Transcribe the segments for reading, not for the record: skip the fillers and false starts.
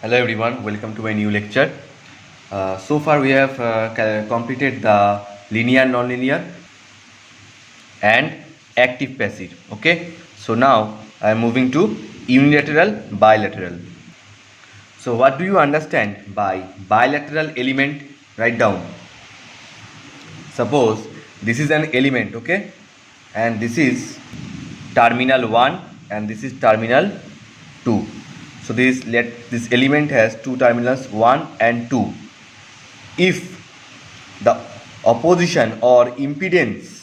Hello everyone, welcome to my new lecture. So far we have completed the linear, nonlinear and active passive. Okay, so now I am moving to unilateral, bilateral. So what do you understand by bilateral element? Write down. Suppose this is an element, okay, and this is terminal 1 and this is terminal 2. So this element has two terminals 1 and 2. If the opposition or impedance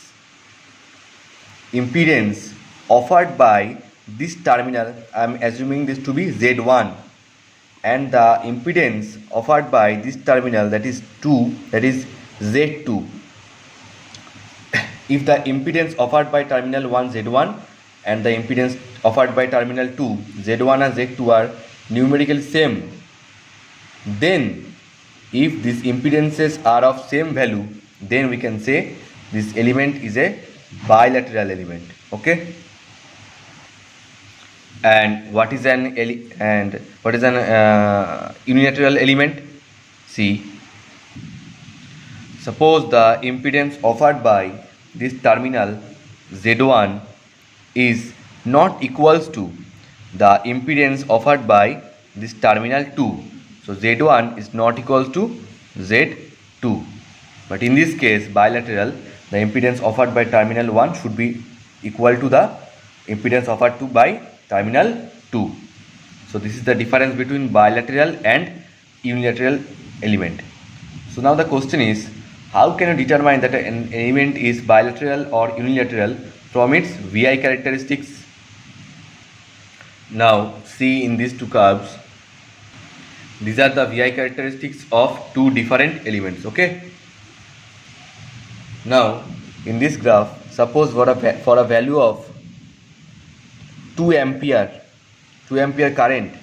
offered by this terminal, I am assuming this to be Z1, and the impedance offered by this terminal, that is 2, that is Z2. If the impedance offered by terminal 1 Z1 and the impedance offered by terminal 2 Z1 and Z2 are numerically same, then if these impedances are of same value, then we can say this element is a bilateral element. Okay, and what is an unilateral element? See, suppose the impedance offered by this terminal Z1 is not equals to the impedance offered by this terminal 2. So Z1 is not equal to Z2. But in this case, bilateral, the impedance offered by terminal 1 should be equal to the impedance offered to by terminal 2. So this is the difference between bilateral and unilateral element. So now the question is, how can you determine that an element is bilateral or unilateral from its VI characteristics? Now see, in these two curves, these are the VI characteristics of two different elements. Okay. Now in this graph, suppose for a value of 2 ampere current,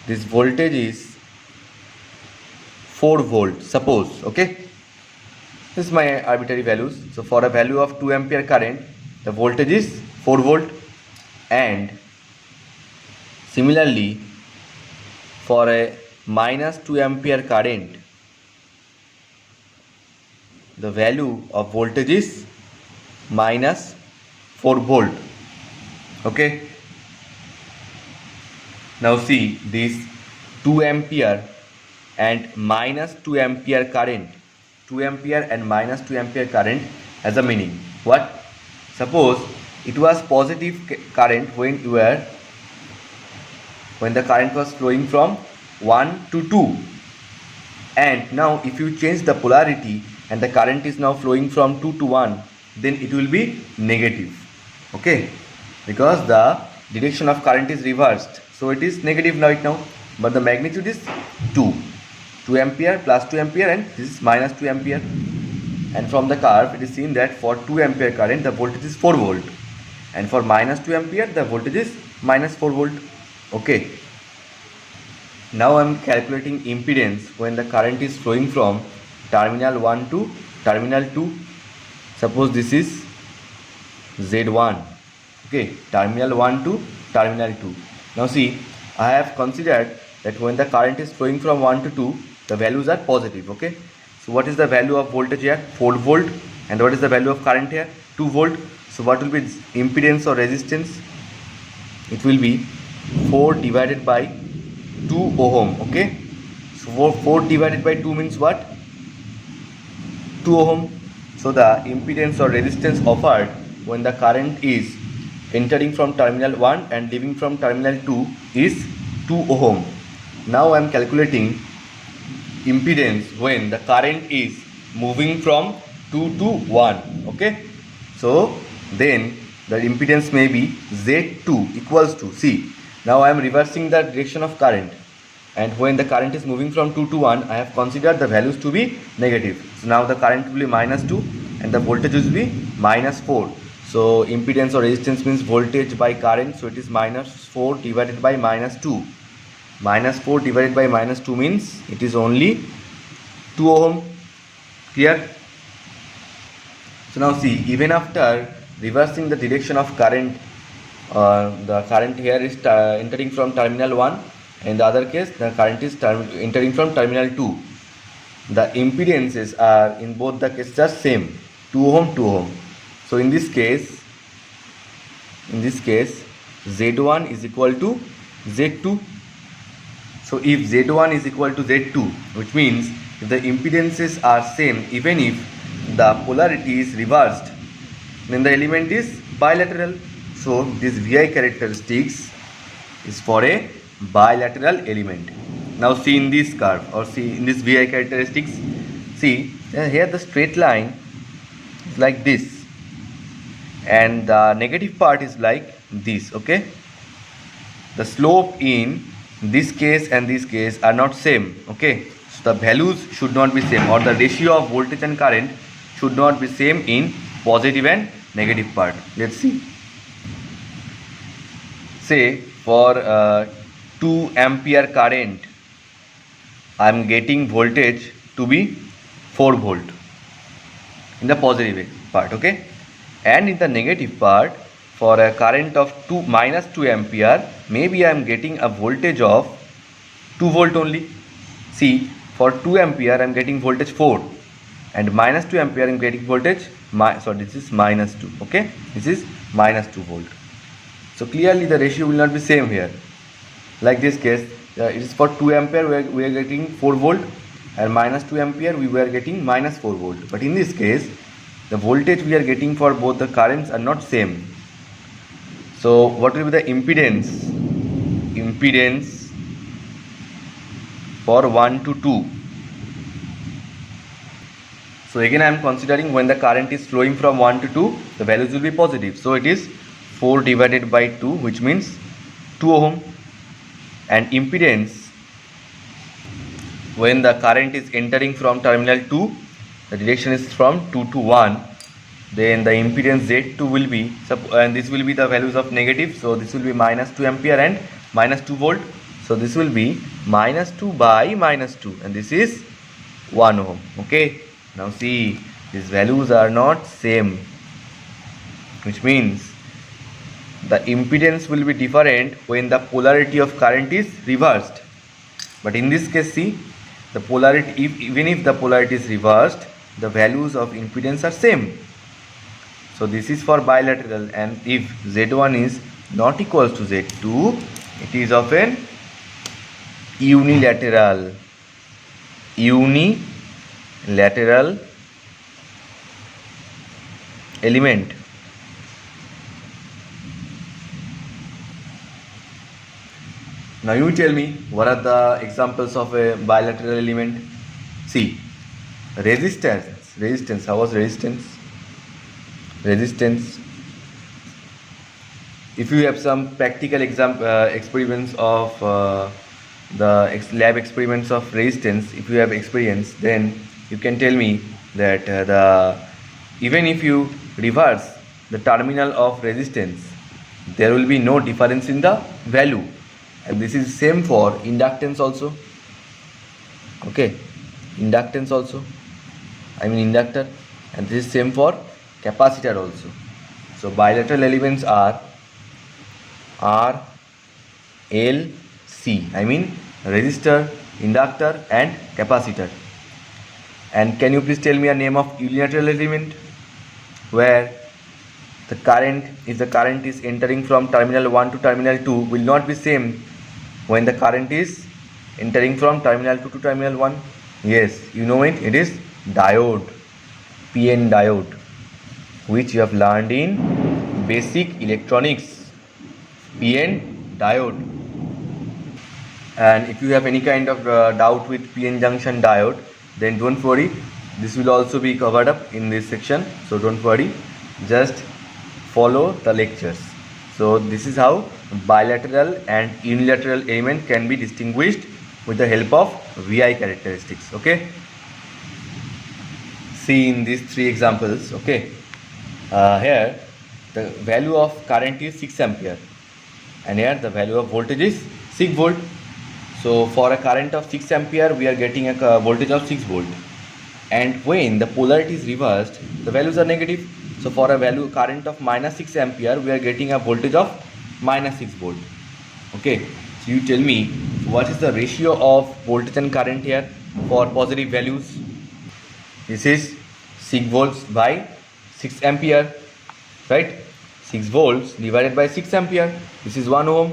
this voltage is 4 volts, suppose. Okay, this is my arbitrary values. So for a value of 2 ampere current, the voltage is 4 volt, and similarly for a minus 2 ampere current, the value of voltage is minus 4 volt. Okay, now see, this 2 ampere and minus 2 ampere current, 2 ampere and minus 2 ampere current has a meaning. What? Suppose it was positive current when the current was flowing from 1 to 2, and now if you change the polarity and the current is now flowing from 2 to 1, then it will be negative. Okay, because the direction of current is reversed, so it is negative right now, but the magnitude is 2 ampere plus 2 ampere, and this is minus 2 ampere. And from the curve it is seen that for 2 ampere current the voltage is 4 volt, and for minus 2 ampere the voltage is minus 4 volt. Okay, now I am calculating impedance when the current is flowing from terminal 1 to terminal 2. Suppose this is Z1. Okay, terminal 1 to terminal 2. Now see, I have considered that when the current is flowing from 1 to 2, the values are positive. Okay, so what is the value of voltage here? 4 volt. And what is the value of current here? 2 volt. So what will be impedance or resistance? It will be 4 divided by 2 ohm. Okay, so 4 divided by 2 means what? 2 ohm. So the impedance or resistance offered when the current is entering from terminal 1 and leaving from terminal 2 is 2 ohm. Now I am calculating impedance when the current is moving from 2 to 1. Okay, so then the impedance may be Z2 equals to, see, now I am reversing the direction of current, and when the current is moving from 2 to 1, I have considered the values to be negative. So now the current will be minus 2 and the voltage will be minus 4. So impedance or resistance means voltage by current, so it is minus 4 divided by minus 2. Minus 4 divided by minus 2 means it is only 2 ohm. Clear? So now see, even after reversing the direction of current The current here is entering from terminal 1, in the other case the current is entering from terminal 2. The impedances are in both the cases are same, 2 ohm 2 ohm. So in this case Z1 is equal to Z2. So if Z1 is equal to Z2, which means if the impedances are same, even if the polarity is reversed, then the element is bilateral. So this VI characteristics is for a bilateral element. Now see in this curve, or see in this VI characteristics, see here the straight line is like this and the negative part is like this. Okay, the slope in this case and this case are not same. Okay, so the values should not be same, or the ratio of voltage and current should not be same in positive and negative part. Let's see. Say for 2 ampere current, I am getting voltage to be 4 volt in the positive part. Okay, and in the negative part, for a current of minus 2 ampere, maybe I am getting a voltage of 2 volt only. See, for 2 ampere I am getting voltage 4, and minus 2 ampere I am getting voltage, this is minus 2. Okay, this is minus 2 volt. So clearly the ratio will not be same here. Like this case, it is for 2 ampere we are getting 4 volt, and minus 2 ampere we were getting minus 4 volt. But in this case, the voltage we are getting for both the currents are not same. So what will be the impedance? Impedance for 1 to 2. So again I am considering when the current is flowing from 1 to 2, the values will be positive. So it is 4 divided by 2, which means 2 ohm. And impedance when the current is entering from terminal 2, the direction is from 2 to 1, then the impedance Z2 will be, and this will be the values of negative, so this will be minus 2 ampere and minus 2 volt. So this will be minus 2 by minus 2, and this is 1 ohm. Okay, now see, these values are not same, which means the impedance will be different when the polarity of current is reversed. But in this case, see, the polarity, even if the polarity is reversed, the values of impedance are same. So this is for bilateral, and if Z1 is not equals to Z2, it is of an unilateral element. Now you tell me, what are the examples of a bilateral element? See, resistance. How was resistance? If you have some practical experiments of the lab experiments of resistance, if you have experience, then you can tell me that even if you reverse the terminal of resistance, there will be no difference in the value. And this is same for inductance also. Okay, inductance also, I mean inductor, and this is same for capacitor also. So bilateral elements are R, L, C, I mean resistor, inductor and capacitor. And can you please tell me a name of unilateral element where the current, if the current is entering from terminal 1 to terminal 2, will not be same when the current is entering from terminal 2 to terminal 1? Yes, you know it, it is diode, PN diode, which you have learned in basic electronics, PN diode. And if you have any kind of doubt with PN junction diode, then don't worry, this will also be covered up in this section, so don't worry, just follow the lectures. So this is how bilateral and unilateral element can be distinguished with the help of VI characteristics. Okay, see in these 3 examples. Okay, here the value of current is 6 ampere, and here the value of voltage is 6 volt. So for a current of 6 ampere, we are getting a voltage of 6 volt, and when the polarity is reversed, the values are negative. So for a current of minus 6 ampere, we are getting a voltage of minus 6 volt. Okay, so you tell me what is the ratio of voltage and current here for positive values. This is 6 volts by 6 ampere, right? 6 volts divided by 6 ampere, this is 1 ohm.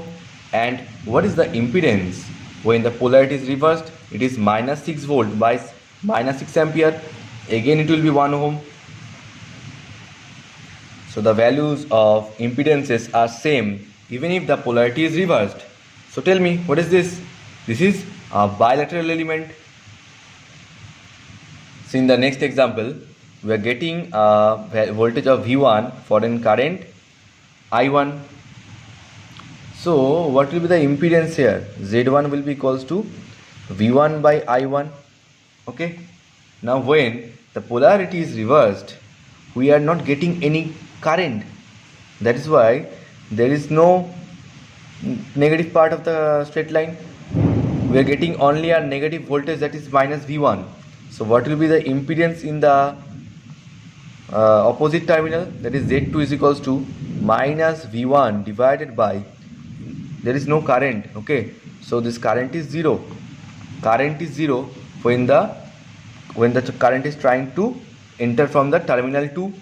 And what is the impedance when the polarity is reversed? It is minus 6 volt by minus 6 ampere, again it will be 1 ohm. So the values of impedances are same even if the polarity is reversed. So tell me, what is this? This is a bilateral element. So in the next example, we are getting a voltage of V1 for a current I1. So what will be the impedance here? Z1 will be equals to V1 by I1. Okay. Now when the polarity is reversed, we are not getting any current. That is why there is no negative part of the straight line. We are getting only a negative voltage, that is minus V1. So what will be the impedance in the opposite terminal? That is Z2 is equals to minus V1 divided by, there is no current. Okay, so this current is 0. Current is 0 when the current is trying to enter from the terminal 2.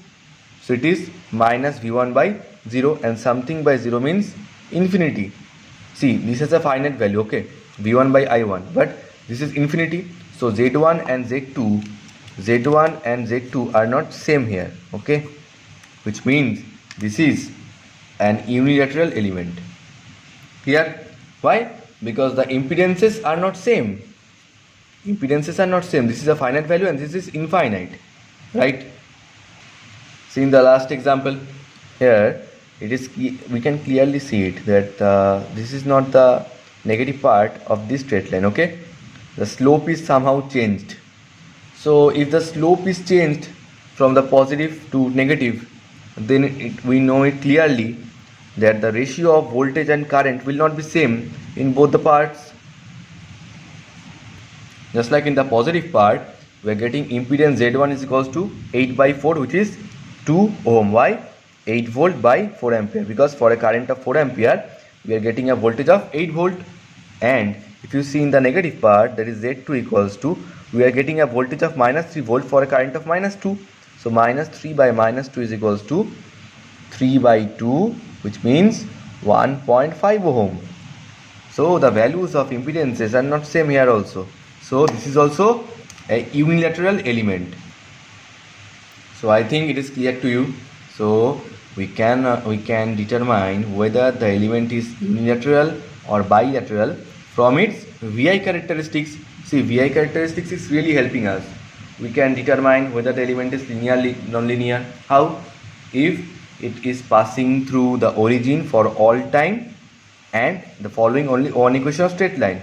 So it is minus V1 by 0, and something by 0 means infinity. See, this is a finite value, okay, V1 by I1, but this is infinity. So Z1 and Z2 are not same here, okay, which means this is an unilateral element. Clear? Why? Because the impedances are not same. Impedances are not same. This is a finite value and this is infinite, right? See in the last example here, it is, we can clearly see it that this is not the negative part of this straight line. Okay, the slope is somehow changed. So if the slope is changed from the positive to negative, then we know it clearly that the ratio of voltage and current will not be same in both the parts. Just like in the positive part, we are getting impedance Z1 is equals to 8 by 4, which is 2 ohm. Why? 8 volt by 4 ampere, because for a current of 4 ampere we are getting a voltage of 8 volt. And if you see in the negative part, that is Z2 equals to, we are getting a voltage of minus 3 volt for a current of minus 2. So minus 3 by minus 2 is equals to 3 by 2, which means 1.5 ohm. So the values of impedances are not same here also. So this is also a unilateral element. So I think it is clear to you. So we can determine whether the element is unilateral or bilateral from its VI characteristics. See, VI characteristics is really helping us. We can determine whether the element is linearly non-linear. How? If it is passing through the origin for all time and the following only one equation of straight line,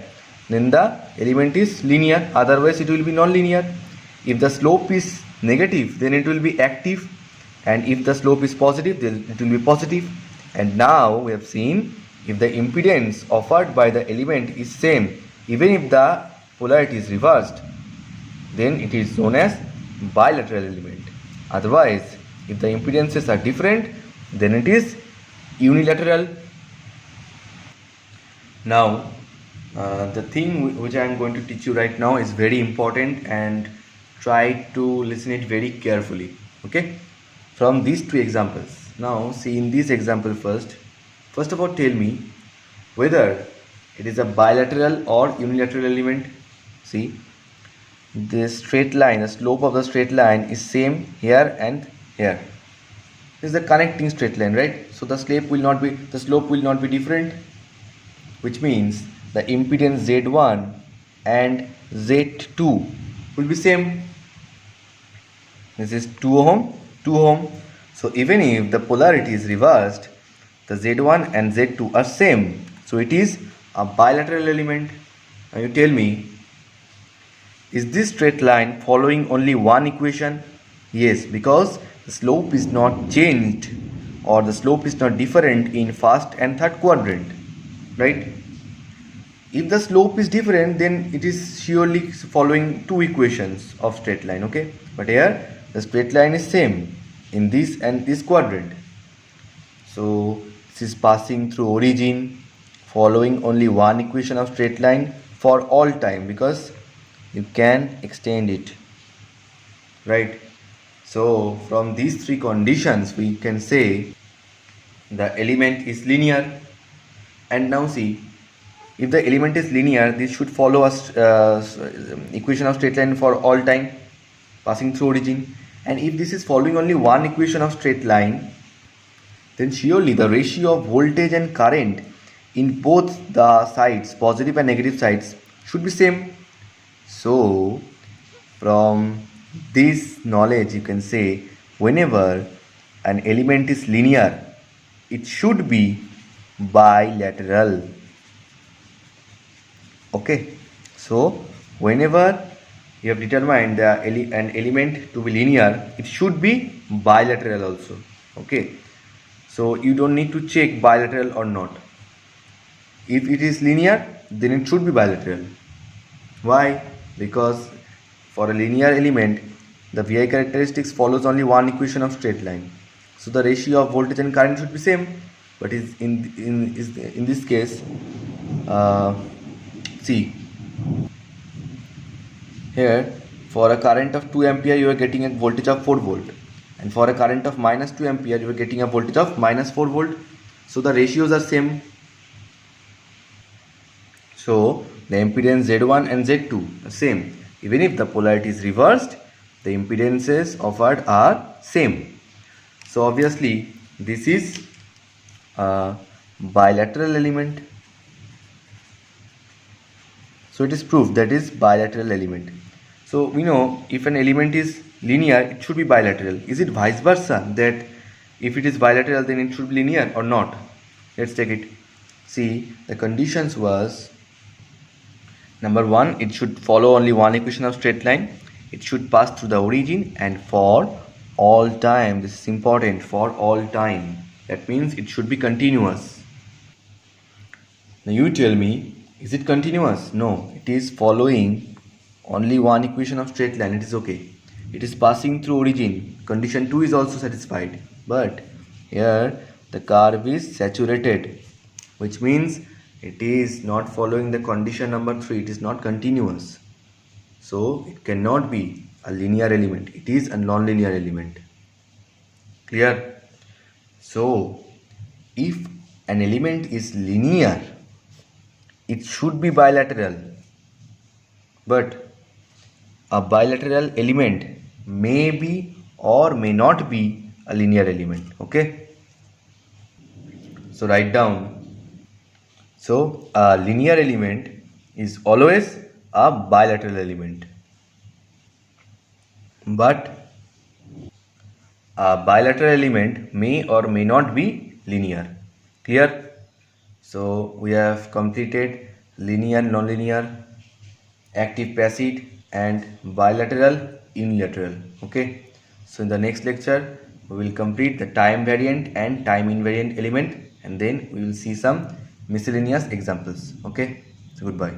then the element is linear, otherwise it will be non-linear. If the slope is negative, then it will be active, and if the slope is positive, then it will be positive. And now we have seen, if the impedance offered by the element is same, even if the polarity is reversed, then it is known as bilateral element. Otherwise, if the impedances are different, then it is unilateral. Now the thing which I am going to teach you right now is very important, and try to listen it very carefully. Okay, from these two examples. Now see in this example, first of all tell me whether it is a bilateral or unilateral element. See, the straight line, the slope of the straight line is same here and here. This is the connecting straight line, right? So the slope will not be different, which means the impedance Z1 and Z2 will be same. This is 2 ohm, 2 ohm. So even if the polarity is reversed, the Z1 and Z2 are same. So it is a bilateral element. Now you tell me, is this straight line following only one equation? Yes, because the slope is not changed, or the slope is not different in first and third quadrant, right? If the slope is different, then it is surely following two equations of straight line, okay? But here the straight line is same in this and this quadrant. So this is passing through origin, following only one equation of straight line for all time, because you can extend it, right? So from these three conditions we can say the element is linear. And now see, if the element is linear, this should follow a equation of straight line for all time passing through origin. And if this is following only one equation of straight line, then surely the ratio of voltage and current in both the sides, positive and negative sides, should be same. So from this knowledge you can say whenever an element is linear, it should be bilateral. Okay, so whenever you have determined an element to be linear, it should be bilateral also. Okay, so you don't need to check bilateral or not. If it is linear, then it should be bilateral. Why? Because for a linear element, the VI characteristics follows only one equation of straight line. So the ratio of voltage and current should be same. But in this case, see here, for a current of 2 ampere you are getting a voltage of 4 volt, and for a current of minus 2 ampere you are getting a voltage of minus 4 volt. So the ratios are same. So the impedance Z1 and Z2 are same. Even if the polarity is reversed, the impedances offered are same. So obviously this is a bilateral element. So it is proved that is bilateral element. So we know if an element is linear, it should be bilateral. Is it vice versa, that if it is bilateral then it should be linear or not? Let's take it. See, the conditions was, number one, it should follow only one equation of straight line. It should pass through the origin, and for all time, this is important, for all time. That means it should be continuous. Now you tell me, is it continuous? No, it is following only one equation of straight line. It is okay. It is passing through origin. Condition 2 is also satisfied. But here the curve is saturated, which means it is not following the condition number 3. It is not continuous. So it cannot be a linear element. It is a non-linear element. Clear? So if an element is linear, it should be bilateral. But a bilateral element may be or may not be a linear element. Okay? So write down. So a linear element is always a bilateral element. But a bilateral element may or may not be linear. Clear? So we have completed linear, nonlinear, active, passive, and bilateral, unilateral. Okay. So in the next lecture we will complete the time variant and time invariant element, and then we will see some miscellaneous examples. Okay. So goodbye.